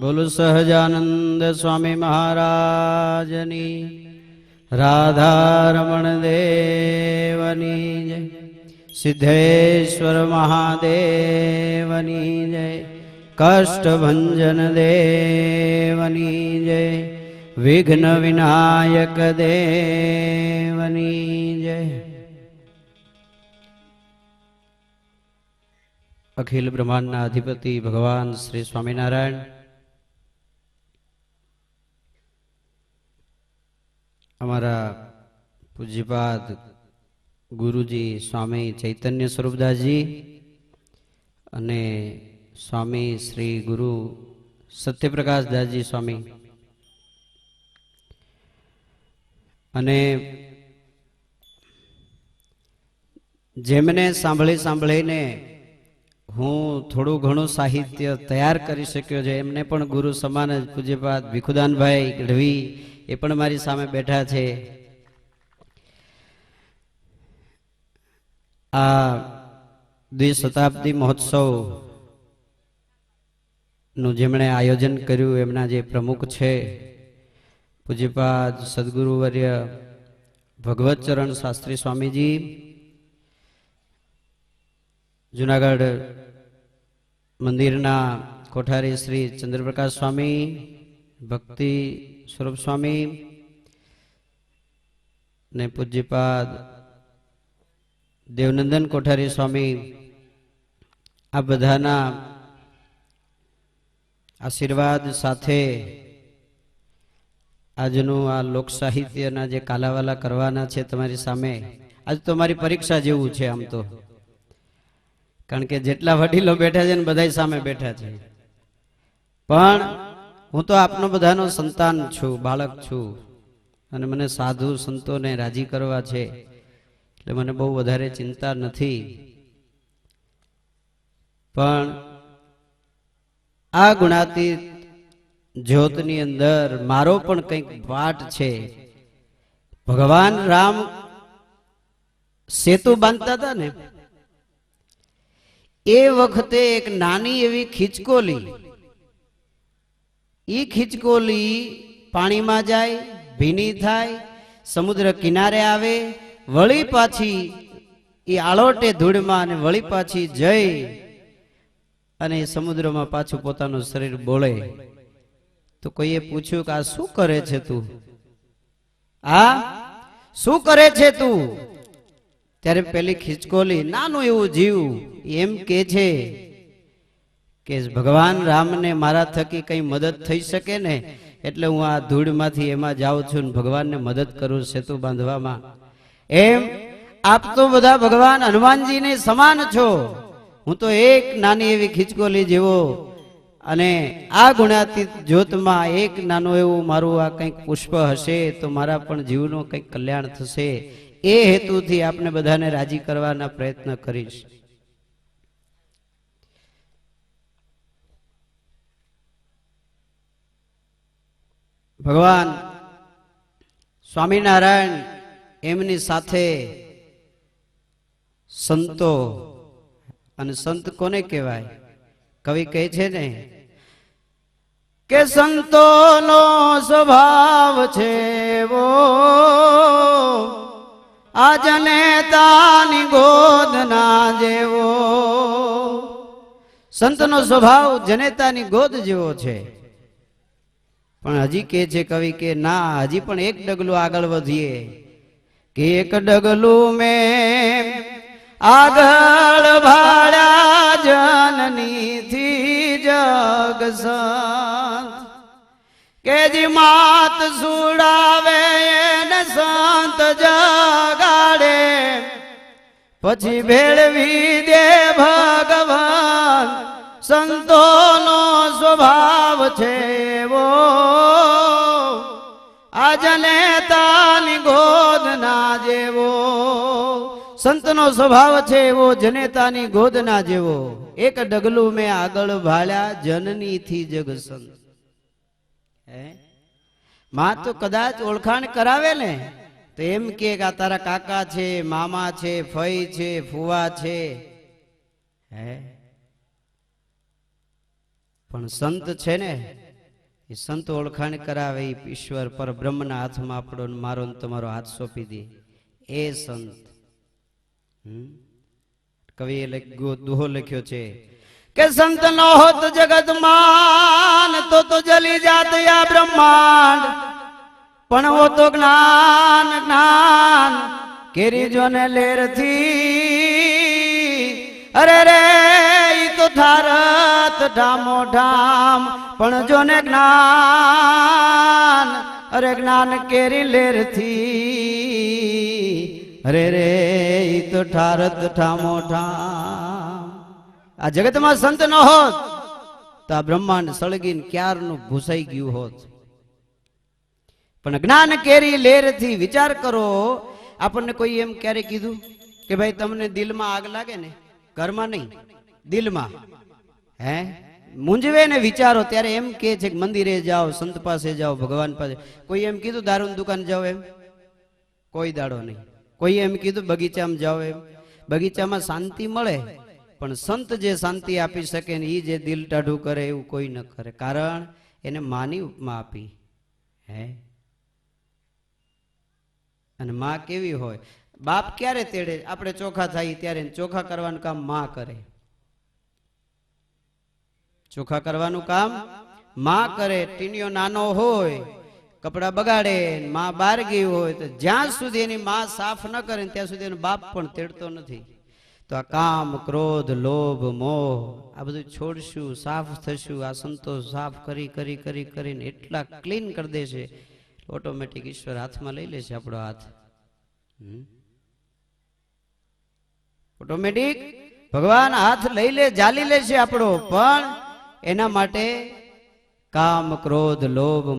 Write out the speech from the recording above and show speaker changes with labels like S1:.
S1: बोलो सहजानंद स्वामी महाराजनी, राधारमण देवनी जय, सिद्धेश्वर महादेवनी जय, कष्टभंजन देवनी जय, विघ्न विनायक देवनी जय। अखिल ब्रह्मांड अधिपति भगवान श्री स्वामीनारायण अमरा पूज्यपाद गुरुजी स्वामी चैतन्य स्वरूपदास जी अने स्वामी श्री गुरु सत्यप्रकाश दास जी स्वामी अने जेमने सांभळी सांभळीने हूँ थोड़ू घणु साहित्य तैयार करी शक्यो छे एमने पण गुरु समान ज पूज्यपाद भिखुदान भाई गढ़वी ए पण मारी सामे बैठा छे। आ द्विशताब्दी महोत्सव नु जेमणे आयोजन कर्यु एमना जे प्रमुख छे पूज्यपाद सद्गुरुवर्य भगवत चरण शास्त्री स्वामीजी, जूनागढ़ मंदिरना कोठारी श्री चंद्रप्रकाश स्वामी, भक्ति स्वरूप स्वामी ने पूज्यपाद देवनंदन कोठारी स्वामी, आ बधाना आशीर्वाद साथे आजनु आ लोक साहित्यना जे कालावाला करवाना छे तमारी सामे। आज तो मारी परीक्षा जेवुं छे आम तो, कारण के जेटला वडीलो बैठा छे ने बधाय सामे बैठा छे, पण हूँ तो आपनो बधानो संतान छू, बाळक छू अने मने साधु संतोने राजी करवा छे એટલે મને બહુ વધારે ચિંતા નથી। પણ આ ગુણાતીત જ્યોતની અંદર મારો પણ કંઈક પાઠ છે। ભગવાન રામ સેતુ બાંધતા હતા ને એ વખતે એક નાની એવી ખીચકોલી, ई खीचकोली पानी में जाए, भीनी थाय, समुद्र किनारे आवे, वળી पाछी ई आलोटे धूड़ में वળી पाछी जय अने समुद्र में पाछू पोतानु शरीर बोले। तो कोईए पूछ्યું કે આ શું કરે છે તું, આ શું કરે છે તું? ત્યારે પેલી ખીચકોલી નાનું એવું જીવ એમ કે છે કે ભગવાન રામ ने मारा थकी कई मदद थई सके ने एटले हूँ आ धूड़ मांथी एमां जाऊं छुं ने भगवान ने मदद करूं सेतु बांधवामां। एम आप तो बधा भगवान हनुमान जी ने समान छो, हूँ तो एक नानी एवी खीचकोली जेवो अने आ गुणातीत ज्योतमां एक नानो एवुं मारुं आ कंईक पुष्प हशे तो मारा पण जीवनो कंईक कल्याण थशे। ए हेतुथी आपने बधाने राजी करवाना प्रयत्न करीश। भगवान स्वामीनारायण एमनी साथे संतो अने संत कोने कहेवाय? कवि कहे छे ने के संतोनो स्वभाव छे वो आ जनेतानी गोद ना जेवो। संतनो स्वभाव जनेतानी गोद जेवो छे। पण हजी के छे कवि के ना हजी पण एक डगलू आगळ वधीए के एक डगलू में आगळ भाड़ा जननी थी जग संत के जी मात सुड़ावे ने संत जगाड़े पछी भेड़वी दे भगवान। संतोनो स्वभाव छे वो आ जनेतानी गोद ना जेवो। संतनो स्वभाव छे वो जनेतानी गोद ना जेवो। एक डगलू में आगळ भाळ्या जननी थी जग संत। मां तो कदाच ओळखाण करावे ने तो एम के तारा काका छे, मामा छे, फई छे, फुवा छे, પણ સંત છે ને એ સંત ઓળખાણ કરાવે, એ ઈશ્વર પર બ્રહ્મના હાથમાં આપણો ને મારો ને તમારો હાથ સોંપી દે એ સંત. કવિએ દુહો લખ્યો છે કે સંત ન હોત જગતમાં તો જલી જાત આ બ્રહ્માંડ, પણ વો તો જ્ઞાન જ્ઞાન કેરી જોને લેરથી, અરે રે ઈ તો ઠારત ઢામો ઢામ, પણ જોને જ્ઞાન, અરે જ્ઞાન કેરી લેરથી, અરે રે ઈ તો ઠારત ઠામો ઠામ. આ જગતમાં સંત ન હોત તો આ બ્રહ્માંડ સળગીને ક્યારનું ભૂસાઈ ગયું હોત. પણ જ્ઞાન કેરી લેરથી. વિચાર કરો, આપણને કોઈ એમ ક્યારે કીધું કે ભાઈ તમને દિલમાં આગ લાગે ને, ઘરમાં નહીં દિલમાં, હે મૂંઝવે ને વિચારો ત્યારે એમ કે છે કે મંદિરે જાઓ, સંત પાસે જાઓ, ભગવાન પાસે. કોઈ એમ કીધું દારૂની દુકાન જાઓ એમ? કોઈ દાડો નહીં. કોઈ એમ કીધું બગીચામાં જાઓ એમ? બગીચામાં શાંતિ મળે, પણ સંત જે શાંતિ આપી શકે ને એ જે દિલ ટાઢું કરે એવું કોઈ ન કરે, કારણ એને માની ઉપમા આપી. હે અને માં કેવી હોય? બાપ ક્યારે તેડે? આપણે ચોખા થાય ત્યારે ચોખા કરવાનું કામ માં કરે. ચોખા કરવાનું કામ માં કરે. ટીનિયો નાનો હોય, કપડા બગાડે, માં બહાર ગઈ હોય તો જ્યાં સુધી એની માં સાફ ન કરે ત્યાં સુધી એનો બાપ પણ તેડતો નથી. તો આ કામ, ક્રોધ, લોભ, મોહ આ બધું છોડશું, સાફ થશું. આ સંતો સાફ કરી કરી કરી કરીને એટલા ક્લીન કરી દેશે, ઓટોમેટિક ઈશ્વર હાથમાં લઈ લેશે આપણો હાથ. ઓટોમેટિક ભગવાન હાથ લઈ લે, જાલી લેશે આપણો. પણ એના માટે કામ, ક્રોધ, લોભ